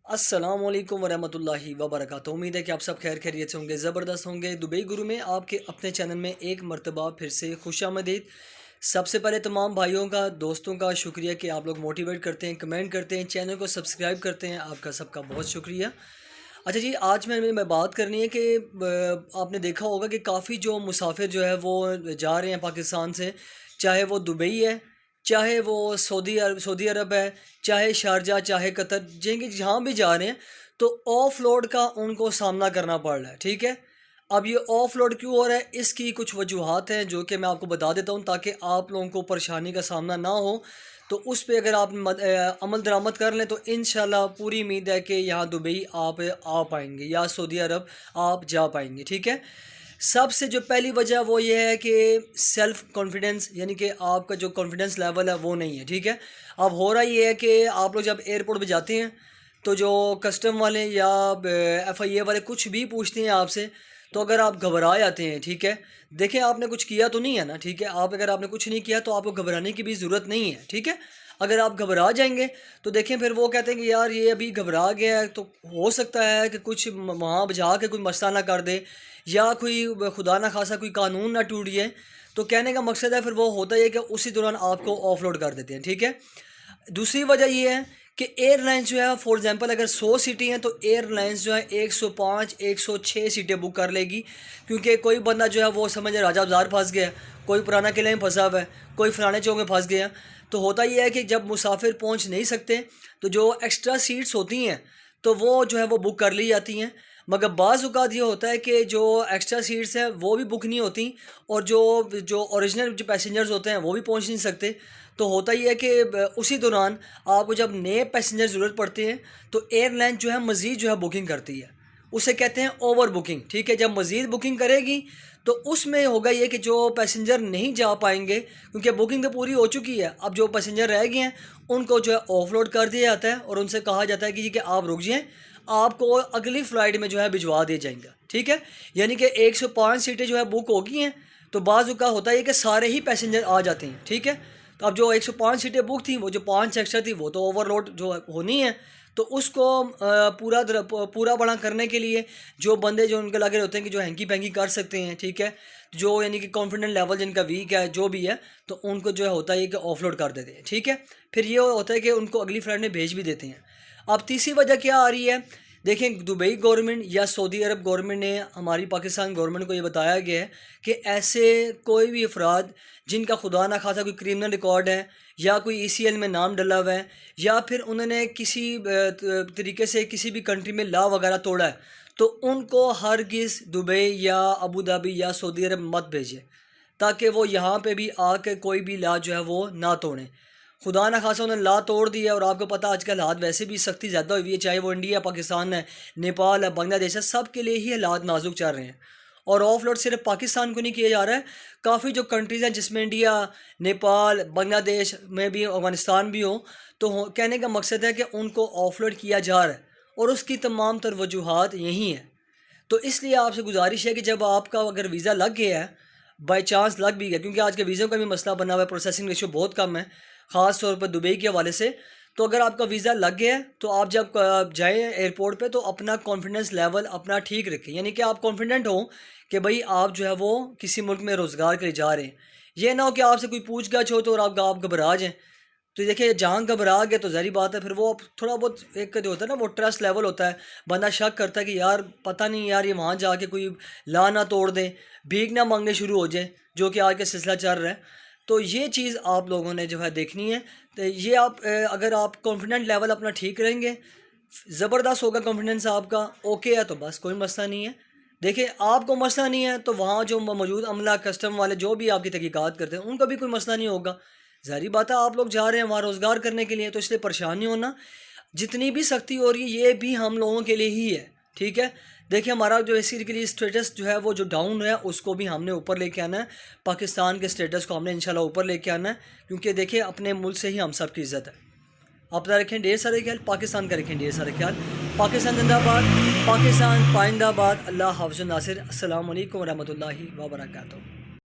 अस्सलाम वालेकुम वरहमतुल्लाहि वबरकातुहू। उम्मीद है कि आप सब खैर खैरियत से होंगे, ज़बरदस्त होंगे। दुबई गुरु में आपके अपने चैनल में एक मर्तबा फिर से खुशामदीद। सबसे पहले तमाम भाइयों का, दोस्तों का शुक्रिया कि आप लोग मोटिवेट करते हैं, कमेंट करते हैं, चैनल को सब्सक्राइब करते हैं। आपका सबका बहुत शुक्रिया। अच्छा जी, आज मैं बात करनी है कि आपने देखा होगा कि काफ़ी जो मुसाफिर जो है वो जा रहे हैं पाकिस्तान से, चाहे वो दुबई है, चाहे वो सऊदी अरब है, चाहे शारजा, चाहे कतर, जहाँ भी जा रहे हैं, तो ऑफ़लोड का उनको सामना करना पड़ रहा है, ठीक है। अब ये ऑफ़लोड क्यों हो रहा है, इसकी कुछ वजूहात हैं जो कि मैं आपको बता देता हूँ ताकि आप लोगों को परेशानी का सामना ना हो। तो उस पे अगर आप अमल दरामद कर लें तो इंशाल्लाह पूरी उम्मीद है कि यहाँ दुबई आप आ पाएंगे या सऊदी अरब आप जा पाएंगे, ठीक है। सबसे जो पहली वजह वो ये है कि सेल्फ़ कॉन्फिडेंस, यानी कि आपका जो कॉन्फिडेंस लेवल है वो नहीं है, ठीक है। अब हो रहा ये है कि आप लोग जब एयरपोर्ट पे जाते हैं तो जो कस्टम वाले या FIA वाले कुछ भी पूछते हैं आपसे, तो अगर आप घबरा जाते हैं, ठीक है। देखें, आपने कुछ किया तो नहीं है ना, ठीक है। अगर आपने कुछ नहीं किया तो आपको घबराने की भी ज़रूरत नहीं है, ठीक है। अगर आप घबरा जाएंगे तो देखें फिर वो कहते हैं कि यार ये अभी घबरा गया है, तो हो सकता है कि कुछ वहाँ जा के कोई मसला ना कर दे या कोई खुदा ना खासा कोई कानून ना टूट जाए। तो कहने का मकसद है फिर वो होता है कि उसी दौरान आपको ऑफलोड कर देते हैं, ठीक है। दूसरी वजह ये है कि एयरलाइंस जो है, फॉर एग्जांपल अगर 100 सीटें हैं तो एयरलाइंस जो है 105 106 सीटें बुक कर लेगी, क्योंकि कोई बंदा जो है वो समझे राजा बाजार फंस गया, कोई पुराना किले में फंसा हुआ है, कोई फलाने चौक में फंस गया। तो होता ये है कि जब मुसाफिर पहुंच नहीं सकते तो जो एक्स्ट्रा सीट्स होती हैं तो वो जो है वो बुक कर ली जाती हैं। मगर बाज़ औक़ात ये होता है कि जो एक्स्ट्रा सीट्स हैं वो भी बुक नहीं होती, और जो जो ओरिजिनल जो पैसेंजर्स होते हैं वो भी पहुंच नहीं सकते। तो होता ही है कि उसी दौरान आपको जब नए पैसेंजर ज़रूरत पड़ते हैं तो एयरलाइन जो है मज़ीद जो है बुकिंग करती है, उसे कहते हैं ओवर बुकिंग, ठीक है। जब मज़ीद बुकिंग करेगी तो उसमें होगा ये कि जो पैसेंजर नहीं जा पाएंगे, क्योंकि बुकिंग तो पूरी हो चुकी है, अब जो पैसेंजर रह गए हैं उनको जो है ऑफलोड कर दिया जाता है और उनसे कहा जाता है कि आप रुक जाएँ, आपको अगली फ़्लाइट में जो है भिजवा दिया जाएगा, ठीक है। यानी कि 105 सीटें जो है बुक हो गई हैं, तो बाज़ का होता है कि सारे ही पैसेंजर आ जाते हैं, ठीक है। तो अब जो 105 सीटें बुक थी, वो जो 5 एक्स्ट्रा थी वो तो ओवरलोड जो होनी है, तो उसको पूरा बड़ा करने के लिए जो बंदे जो उनके लगे होते हैं कि जो हैंकी पैंकी कर सकते हैं, ठीक है, जो यानी कि कॉन्फिडेंट लेवल जिनका वीक है, जो भी है, तो उनको जो है होता है कि ऑफलोड कर देते हैं, ठीक है। फिर ये होता है कि उनको अगली फ्लाइट में भेज भी देते हैं। अब तीसरी वजह क्या आ रही है, देखें, दुबई गवर्नमेंट या सऊदी अरब गवर्नमेंट ने हमारी पाकिस्तान गवर्नमेंट को ये बताया गया है कि ऐसे कोई भी अफराद जिनका खुदा ना खासा कोई क्रिमिनल रिकॉर्ड है या कोई ECL में नाम डला हुआ है या फिर उन्होंने किसी तरीके से किसी भी कंट्री में लॉ वगैरह तोड़ा है, तो उनको हरगिज़ दुबई या अबू धाबी या सऊदी अरब मत भेजें, ताकि वो यहाँ पे भी आके कोई भी लॉ जो है वो ना तोड़ें। खुदा ना खासा उन्होंने ला तोड़ दिया, और आपको पता आजकल हालात वैसे भी सख्ती ज़्यादा हुई है, चाहे वो इंडिया, पाकिस्तान है, नेपाल है, बांग्लादेश है, सब के लिए ही हालात नाजुक चल रहे हैं। और ऑफलोड सिर्फ पाकिस्तान को नहीं किया जा रहा है, काफ़ी जो कंट्रीज़ हैं जिसमें इंडिया, नेपाल, बांग्लादेश में भी, अफ़गानिस्तान भी हो, तो कहने का मकसद है कि उनको ऑफलोड किया जा रहा है, और उसकी तमाम तर वजूहात यही हैं। तो इसलिए आपसे गुजारिश है कि जब आपका अगर वीज़ा लग गया है, बाई चांस लग भी गया, क्योंकि आज के वीज़ों का भी मसला बना हुआ है, प्रोसेसिंग रेशो बहुत कम है, ख़ास तौर पर दुबई के हवाले से। तो अगर आपका वीज़ा लग गया है तो आप जब जाएँ एयरपोर्ट पे तो अपना कॉन्फिडेंस लेवल अपना ठीक रखें, यानी कि आप कॉन्फिडेंट हो कि भाई आप जो है वो किसी मुल्क में रोज़गार के लिए जा रहे हैं। ये ना हो कि आपसे कोई पूछ गछ हो तो और आप घबरा जाएँ। तो देखिए, जहाँ घबरा गए तो ज़ाहिर बात है फिर वो थोड़ा बहुत एक जो होता है ना, वो ट्रस्ट लेवल होता है, बंदा शक करता है कि यार पता नहीं यार ये वहाँ जाके कोई ला ना तोड़ दें, भीख ना मांगने शुरू हो जाए, जो कि आज का सिलसिला चल रहा है। तो ये चीज़ आप लोगों ने जो है देखनी है। तो ये आप अगर आप कॉन्फिडेंट लेवल अपना ठीक रहेंगे, ज़बरदस्त होगा कॉन्फिडेंस आपका, ओके है, तो बस कोई मसला नहीं है। देखिए, आपको मसला नहीं है तो वहाँ जो मौजूद अमला, कस्टम वाले जो भी आपकी तहकीकात करते हैं, उनका भी कोई मसला नहीं होगा। ज़ाहिर बात है, आप लोग जा रहे हैं वहाँ रोज़गार करने के लिए, तो इसलिए परेशान नहीं होना। जितनी भी सख्ती हो रही है ये भी हम लोगों के लिए ही है, ठीक है। देखिए, हमारा जो इसी के लिए स्टेटस जो है वो जो डाउन है उसको भी हमने ऊपर लेके आना है, पाकिस्तान के स्टेटस को हमने इंशाल्लाह ऊपर लेके आना है, क्योंकि देखिए अपने मुल्क से ही हम सब की इज़्ज़त है। अपना रखें ढेर सारे ख्याल, पाकिस्तान का रखें ढेर सारे ख्याल। पाकिस्तान जिंदाबाद, पाकिस्तान पाइंदाबाद। अल्लाह हाफ़िज़ नासिर। अस्सलाम वालेकुम रहमतुल्लाहि व बरकातुहू।